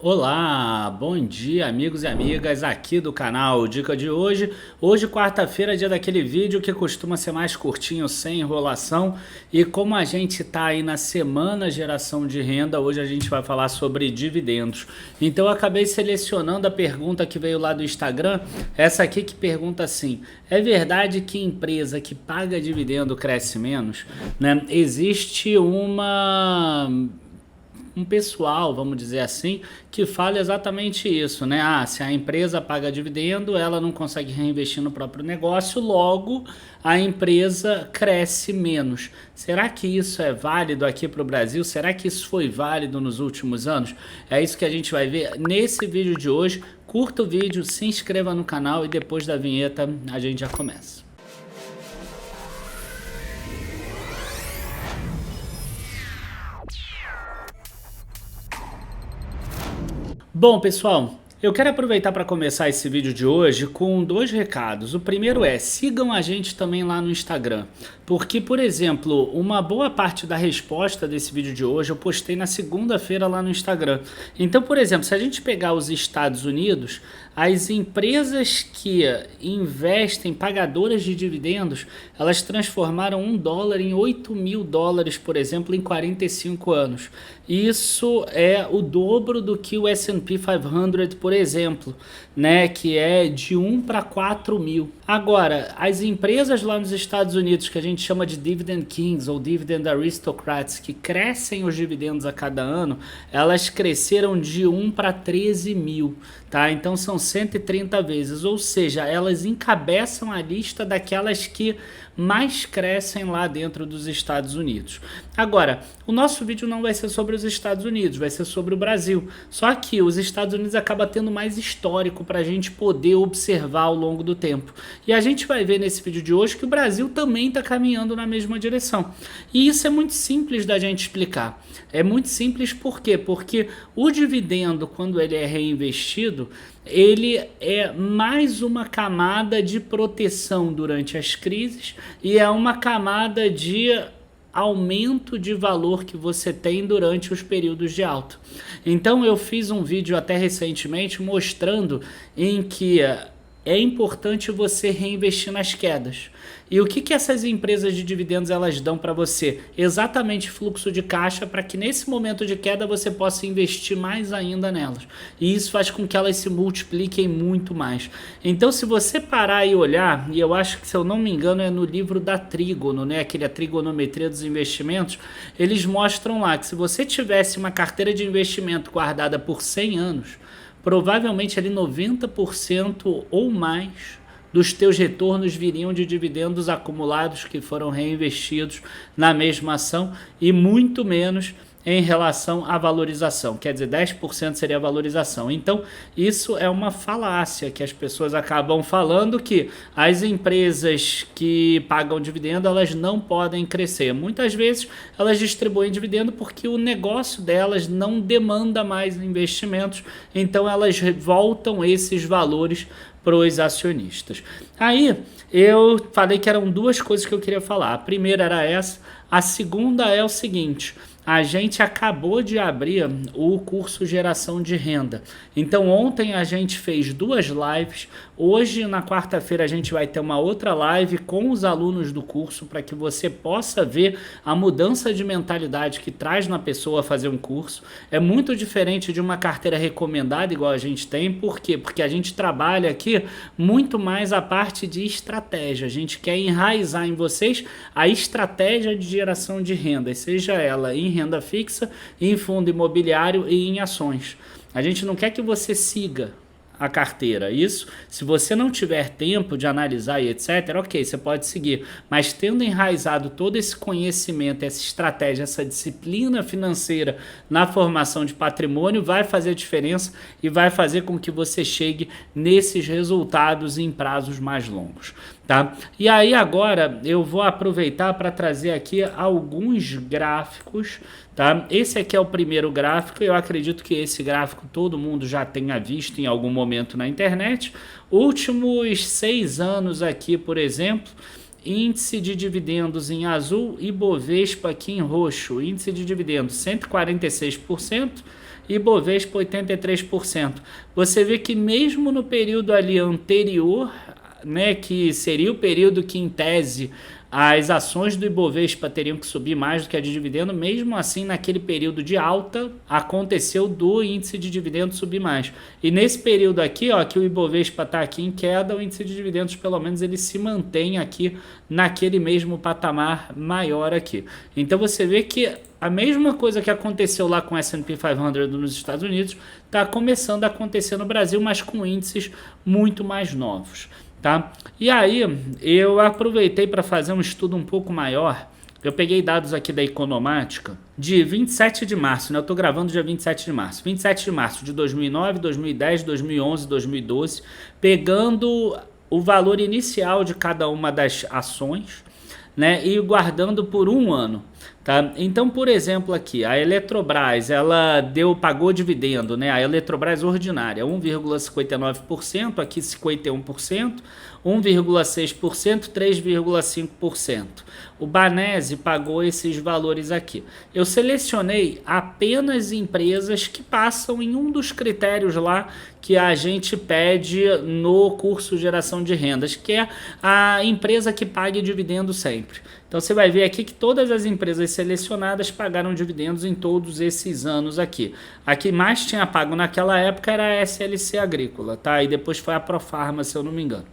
Olá, bom dia amigos e amigas aqui do canal Dica de hoje. Hoje, quarta-feira, dia daquele vídeo que costuma ser mais curtinho, sem enrolação. E como a gente está aí na semana geração de renda, hoje a gente vai falar sobre dividendos. Então eu acabei selecionando a pergunta que veio lá do Instagram, essa aqui que pergunta assim: é verdade que empresa que paga dividendo cresce menos? Né? Existe um pessoal, vamos dizer assim, que fala exatamente isso, né? Se a empresa paga dividendo, ela não consegue reinvestir no próprio negócio, logo a empresa cresce menos. Será que isso é válido aqui para o Brasil? Será que isso foi válido nos últimos anos? É isso que a gente vai ver nesse vídeo de hoje. Curta o vídeo, se inscreva no canal e depois da vinheta a gente já começa. Bom, pessoal, eu quero aproveitar para começar esse vídeo de hoje com dois recados. O primeiro é: sigam a gente também lá no Instagram, porque, por exemplo, uma boa parte da resposta desse vídeo de hoje eu postei na segunda-feira lá no Instagram. Então, por exemplo, se a gente pegar os Estados Unidos, as empresas que investem, pagadoras de dividendos, elas transformaram $1 em $8.000, por exemplo, em 45 anos. Isso é o dobro do que o S&P 500, por exemplo, né, que é de 1 para 4 mil. Agora, as empresas lá nos Estados Unidos, que a gente chama de Dividend Kings ou Dividend Aristocrats, que crescem os dividendos a cada ano, elas cresceram de 1 para 13 mil, tá? Então são 130 vezes, ou seja, elas encabeçam a lista daquelas que mais crescem lá dentro dos Estados Unidos. Agora, o nosso vídeo não vai ser sobre os Estados Unidos, vai ser sobre o Brasil. Só que os Estados Unidos acaba tendo mais histórico para a gente poder observar ao longo do tempo. E a gente vai ver nesse vídeo de hoje que o Brasil também está caminhando na mesma direção. E isso é muito simples da gente explicar. É muito simples por quê? Porque o dividendo, quando ele é reinvestido, ele é mais uma camada de proteção durante as crises e é uma camada de aumento de valor que você tem durante os períodos de alta. Então eu fiz um vídeo até recentemente mostrando em que é importante você reinvestir nas quedas. E o que essas empresas de dividendos elas dão para você? Exatamente fluxo de caixa para que nesse momento de queda você possa investir mais ainda nelas. E isso faz com que elas se multipliquem muito mais. Então, se você parar e olhar, e eu acho que, se eu não me engano, é no livro da Trígono, né? Aquele A Trigonometria dos Investimentos, eles mostram lá que se você tivesse uma carteira de investimento guardada por 100 anos, provavelmente ali 90% ou mais dos teus retornos viriam de dividendos acumulados que foram reinvestidos na mesma ação e muito menos em relação à valorização, quer dizer, 10% seria a valorização. Então, isso é uma falácia que as pessoas acabam falando, que as empresas que pagam dividendo, elas não podem crescer. Muitas vezes, elas distribuem dividendo porque o negócio delas não demanda mais investimentos, então elas voltam esses valores para os acionistas. Aí, eu falei que eram duas coisas que eu queria falar. A primeira era essa, a segunda é o seguinte: a gente acabou de abrir o curso Geração de Renda. Então ontem a gente fez duas lives. Hoje, na quarta-feira, a gente vai ter uma outra live com os alunos do curso para que você possa ver a mudança de mentalidade que traz na pessoa fazer um curso. É muito diferente de uma carteira recomendada igual a gente tem. Por quê? Porque a gente trabalha aqui muito mais a parte de estratégia. A gente quer enraizar em vocês a estratégia de geração de renda, seja ela em renda fixa, em fundo imobiliário e em ações. A gente não quer que você siga a carteira. Isso, se você não tiver tempo de analisar e etc, ok, você pode seguir. Mas tendo enraizado todo esse conhecimento, essa estratégia, essa disciplina financeira na formação de patrimônio, vai fazer a diferença e vai fazer com que você chegue nesses resultados em prazos mais longos. Tá? E aí agora eu vou aproveitar para trazer aqui alguns gráficos, tá? Esse aqui é o primeiro gráfico, eu acredito que esse gráfico todo mundo já tenha visto em algum momento na internet. Últimos 6 anos aqui, por exemplo, índice de dividendos em azul e Bovespa aqui em roxo, índice de dividendos 146%, Ibovespa 83%. Você vê que mesmo no período ali anterior, né, que seria o período que em tese as ações do Ibovespa teriam que subir mais do que a de dividendo, mesmo assim naquele período de alta aconteceu do índice de dividendos subir mais. E nesse período aqui, ó, que o Ibovespa está aqui em queda, o índice de dividendos pelo menos ele se mantém aqui naquele mesmo patamar maior aqui. Então você vê que a mesma coisa que aconteceu lá com o S&P 500 nos Estados Unidos está começando a acontecer no Brasil, mas com índices muito mais novos. Tá? E aí eu aproveitei para fazer um estudo um pouco maior. Eu peguei dados aqui da Economática de 27 de março, né? Eu estou gravando dia 27 de março. 27 de março de 2009, 2010, 2011, 2012, pegando o valor inicial de cada uma das ações, né? E guardando por um ano. Tá? Então, por exemplo, aqui, a Eletrobras, ela pagou dividendo, né? A Eletrobras ordinária, 1,59%, aqui 51%, 1,6%, 3,5%. O Banese pagou esses valores aqui. Eu selecionei apenas empresas que passam em um dos critérios lá que a gente pede no curso Geração de Rendas, que é a empresa que pague dividendo sempre. Então você vai ver aqui que todas as empresas selecionadas pagaram dividendos em todos esses anos aqui. A que mais tinha pago naquela época era a SLC Agrícola, tá? E depois foi a Profarma, se eu não me engano.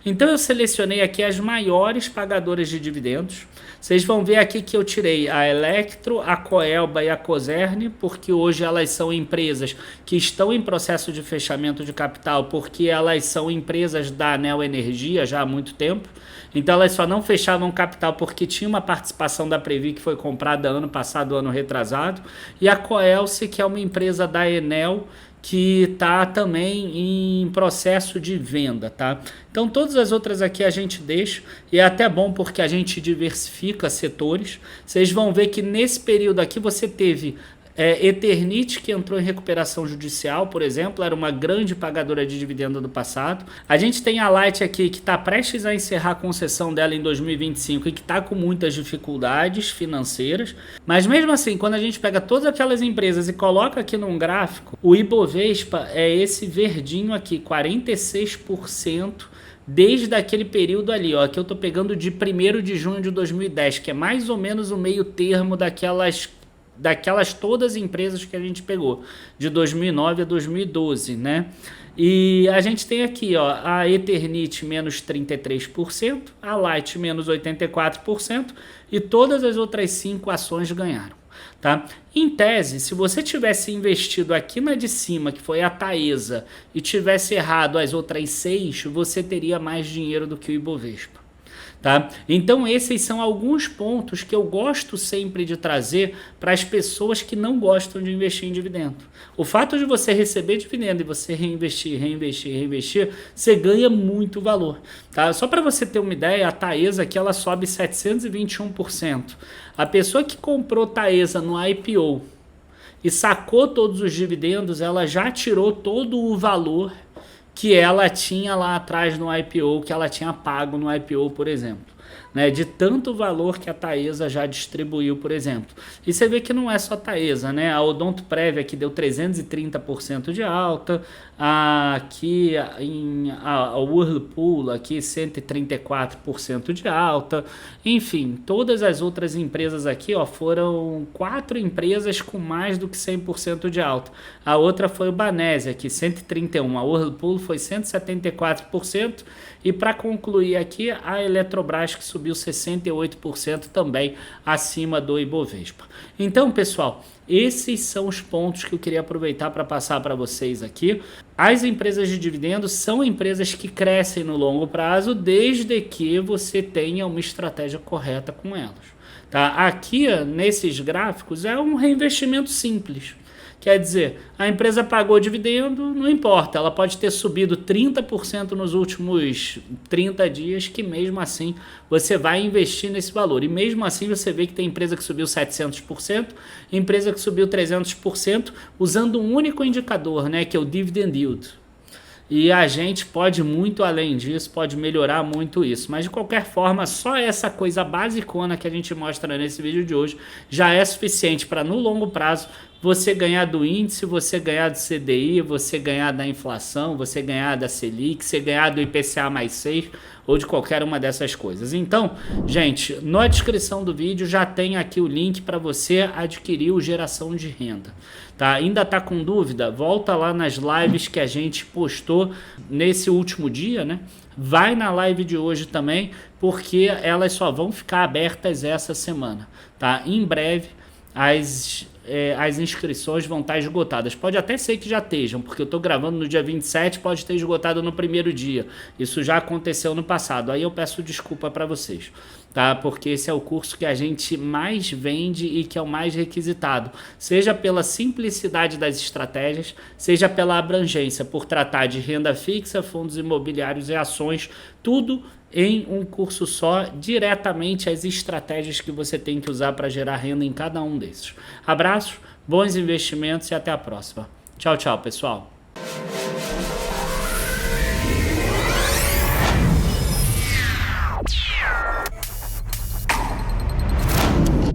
Então eu selecionei aqui as maiores pagadoras de dividendos. Vocês vão ver aqui que eu tirei a Electro, a Coelba e a Cosern, porque hoje elas são empresas que estão em processo de fechamento de capital, porque elas são empresas da Anel Energia já há muito tempo. Então elas só não fechavam capital porque tinha uma participação da Previ que foi comprada ano passado, ano retrasado. E a Coelce, que é uma empresa da Enel, que está também em processo de venda, tá? Então todas as outras aqui a gente deixa, e é até bom porque a gente diversifica setores. Vocês vão ver que nesse período aqui você teve Eternit, que entrou em recuperação judicial, por exemplo, era uma grande pagadora de dividendo do passado. A gente tem a Light aqui, que está prestes a encerrar a concessão dela em 2025 e que está com muitas dificuldades financeiras. Mas mesmo assim, quando a gente pega todas aquelas empresas e coloca aqui num gráfico, o Ibovespa é esse verdinho aqui, 46%. Desde aquele período ali, ó, que eu estou pegando de 1º de junho de 2010, que é mais ou menos o meio termo daquelas todas as empresas que a gente pegou, de 2009 a 2012, né? E a gente tem aqui, ó, a Eternit menos 33%, a Light menos 84% e todas as outras 5 ações ganharam. Tá? Em tese, se você tivesse investido aqui na de cima, que foi a Taesa, e tivesse errado as outras 6, você teria mais dinheiro do que o Ibovespa. Tá? Então esses são alguns pontos que eu gosto sempre de trazer para as pessoas que não gostam de investir em dividendo. O fato de você receber dividendo e você reinvestir, você ganha muito valor. Tá? Só para você ter uma ideia, a Taesa aqui ela sobe 721%. A pessoa que comprou Taesa no IPO e sacou todos os dividendos, ela já tirou todo o valor que ela tinha lá atrás no IPO, que ela tinha pago no IPO, por exemplo. Né, de tanto valor que a Taesa já distribuiu, por exemplo. E você vê que não é só a Taesa, né? A Odontoprev aqui deu 330% de alta, aqui a Whirlpool aqui 134% de alta, enfim, todas as outras empresas aqui, ó, foram 4 empresas com mais do que 100% de alta. A outra foi o Banese aqui, 131%, a Whirlpool foi 174%, e para concluir aqui, a Eletrobras que subiu 68% também acima do Ibovespa. Então, pessoal, esses são os pontos que eu queria aproveitar para passar para vocês aqui. As empresas de dividendos são empresas que crescem no longo prazo, desde que você tenha uma estratégia correta com elas. Tá? Aqui, nesses gráficos, é um reinvestimento simples. Quer dizer, a empresa pagou dividendo, não importa, ela pode ter subido 30% nos últimos 30 dias, que mesmo assim você vai investir nesse valor. E mesmo assim você vê que tem empresa que subiu 700%, empresa que subiu 300%, usando um único indicador, né, que é o Dividend Yield. E a gente pode muito além disso, pode melhorar muito isso. Mas de qualquer forma, só essa coisa basicona que a gente mostra nesse vídeo de hoje já é suficiente para no longo prazo você ganhar do índice, você ganhar do CDI, você ganhar da inflação, você ganhar da Selic, você ganhar do IPCA mais 6 ou de qualquer uma dessas coisas. Então, gente, na descrição do vídeo já tem aqui o link para você adquirir o Geração de Renda. Tá? Ainda tá com dúvida? Volta lá nas lives que a gente postou nesse último dia, né? Vai na live de hoje também, porque elas só vão ficar abertas essa semana, tá? Em breve as inscrições vão estar esgotadas. Pode até ser que já estejam, porque eu estou gravando no dia 27, pode ter esgotado no primeiro dia. Isso já aconteceu no passado. Aí eu peço desculpa para vocês, tá? Porque esse é o curso que a gente mais vende e que é o mais requisitado. Seja pela simplicidade das estratégias, seja pela abrangência, por tratar de renda fixa, fundos imobiliários e ações, tudo em um curso só, diretamente as estratégias que você tem que usar para gerar renda em cada um desses. Abraço, bons investimentos e até a próxima. Tchau, tchau, pessoal.